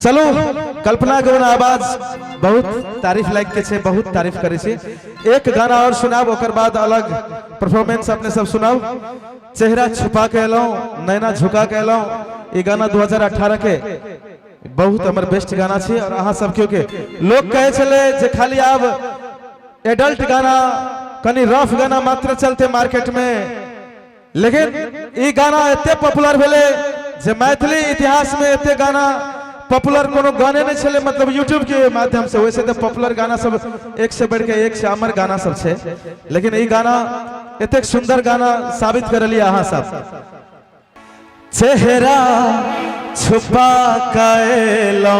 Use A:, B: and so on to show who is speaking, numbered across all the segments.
A: चलो कल्पना गौन आवाज बहुत तारीफ लायक के छे, बहुत तारीफ करे छे। एक गाना और सुनाब, ओकर बाद अलग परफॉर्मेंस अपने सब सुनाओ। चेहरा छुपा के एलो, नैना झुका के एलो। ये गाना 2018 के बहुत हमर बेस्ट गाना छे। और अहाँ सब के लोग कहे छले जे खाली आब एडल्ट गाना कनी रफ गाना मात्र चलते मार्केट में, लेकिन ये गाना एते पॉपुलर भेले जे मैथिली इतिहास में एते गाना पॉपुलर कोनो गाने नहीं चले, मतलब यूट्यूब के माध्यम से। वैसे तो पॉपुलर गाना सब एक से बढ़ के एक से अमर गाना सब छे, लेकिन ये गाना एते सुंदर गाना साबित कर लिया अहाँ सब। चेहरा छुपा कैलो,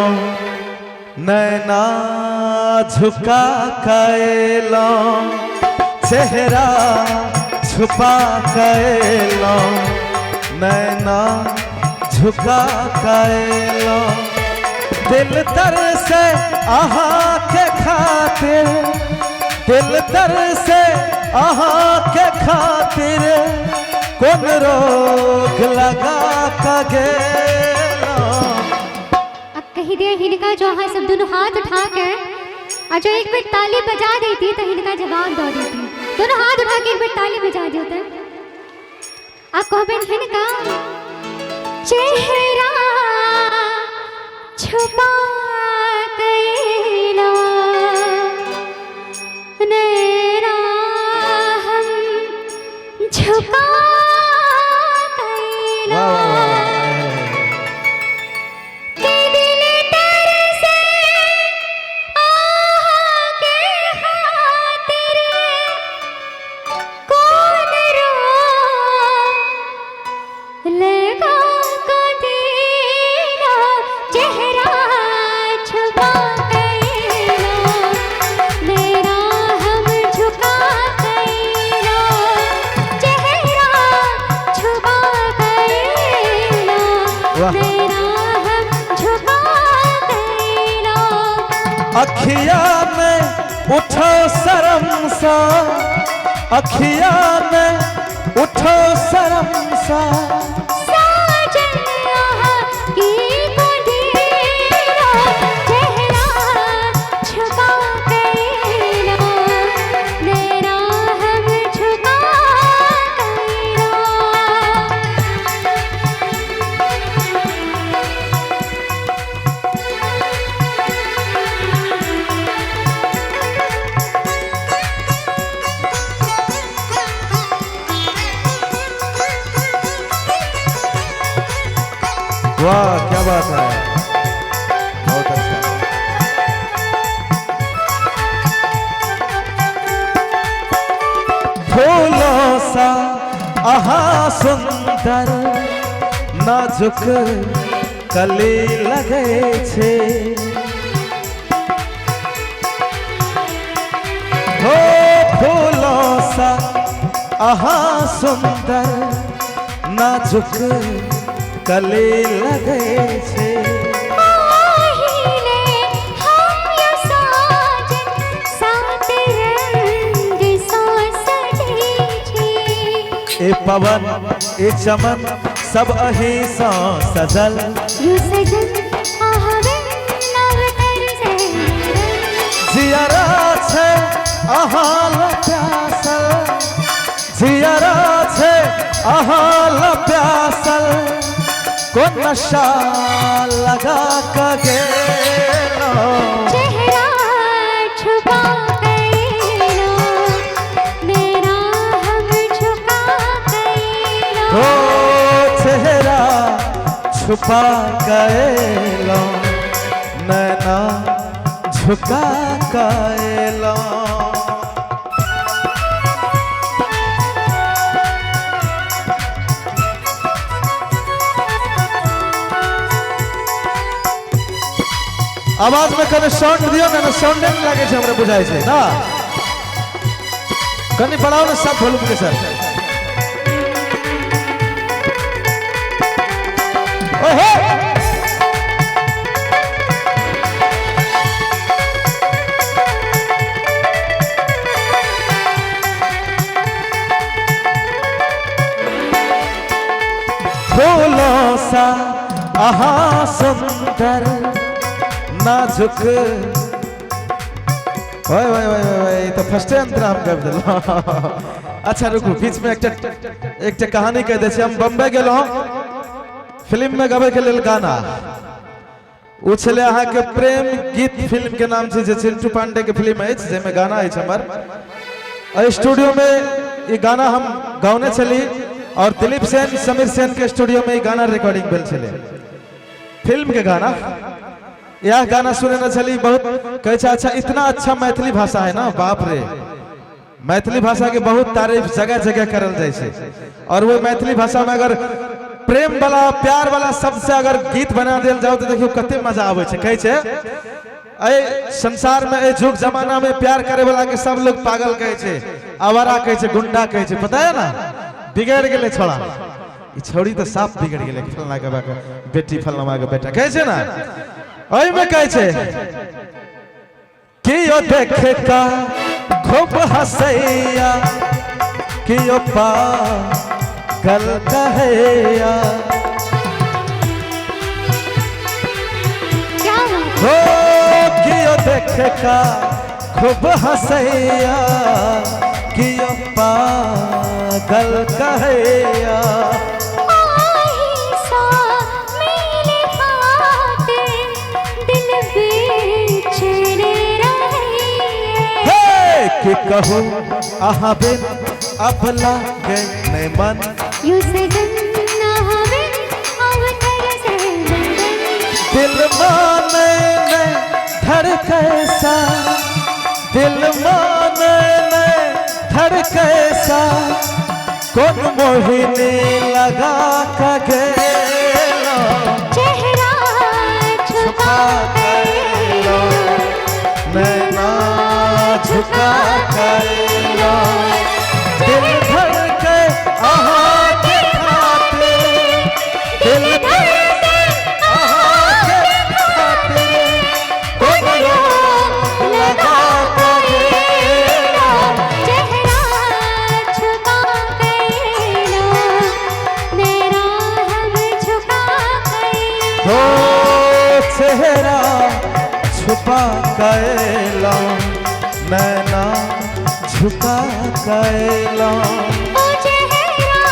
A: नैना झुका कैलो, चेहरा छुपा कैलो, नैना झुका कैलो। दिल तर से आहा के खातिर, दिल तर से आहा के खातिर, कौन रोग लगा के
B: अब कही दे हिनका जो हाँ सब दोनों हाथ उठा कर और जो एक बार ताली बजा देती तो हिनका जवाब दे देती। दोनों हाथ उठा के एक बार ताली बजा देते। आप कहो हिनका चेहरा छुपा कैलो, नैना हम झुका कैलो। के दिल तर से आहा के खातिर, कौन रो लगा
A: अखिया में उठो शर्म सा, अखिया में उठो शर्म सा, वाह क्या बात है, बहुत अच्छा। फूलों सा आहा सुंदर, नाजुक कली लगे छे, हो फूलों सा आहा सुंदर, नाजुक कली लगे छे। ए पवन ए चमन सब अही सा सजल, जियारा छे आहाल प्यासल, जियारा छे आहाल प्यासल, को नशा लगा के
B: चेहरा छुपा कैलो, नैना हम झुका कैलो।
A: हो चेहरा छुपा कैलो, नैना झुका कैलो। आवाज में कने साउंड दियो ना, साउंड नहीं लगे छे, हमरे बुझाई छे ना। कने बढ़ाओ ना सब वॉल्यूम के साथ। ओहो फूलों सा आहा सुंदर, नाजुक ओए ओए ओए ओए तो फर्स्ट अंतरा हम कर दिलो। अच्छा रुको बीच में एक कहानी कह दे छी। हम बम्बई गेलो फिल्म में गावे के लेल गाना उ छले अहाँ के प्रेम गीत फिल्म के नाम छै जे चिंटू पांडे के फिल्म है जे में गाना है हमर स्टूडियो में ये गाना हम गाउने छली और दिलीप सेन समीर सेन के स्टूडियो में ये गाना रिकॉर्डिंग भेल छले फिल्म के गाना। यह गाना सुने न चली बहुत कहे अच्छा इतना अच्छा मैथिली भाषा है ना बाप रे। मैथिली भाषा के बहुत तारीफ जगह जगह करल जाए छे और वो मैथिली भाषा में अगर प्रेम वाला प्यार वाला शब्द से अगर गीत बना दिल जाओ तो देखियो कते मजा आवे छे। कहे छे ए संसार में ए जुग जमाना में प्यार करे वाला के सब लोग पागल कहे छे, आवारा कहे छे, गुंडा कहे छे। पता है ना बिगड़ गेले छोड़ा ई छोड़ी तो साफ बिगड़ गेले फलना के बेटी फलना के बेटा कहे छे ना। ओई में कहे छे कि यो देखे का खूब हसैया कि यो पागल कहेया हो कि यो देखे का खूब हसैया कि यो पागल कहेया। कि कहूँ आहा बिन अपला गए मन
B: यू से गन्ना हमें अवतर से
A: दिल माने ने धड़कैसा दिल माने ने धड़कैसा कौन मोहिनी लगा का गेलो
B: चेहरा छुपा गयो
A: नैना झुका कर लो दिल धड़के आहा के खातिर दिल धड़के आहा के खातिर कोई लगा कर लो
B: चेहरा छुपा गयो मेरा हम झुका गयो
A: हो चेहरा छुपा कर लो नैना झुका कैला
B: ओ चेहरा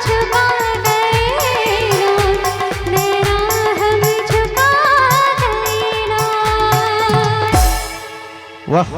B: छुपा गयो मेरा हम झुका गयो।
A: वाह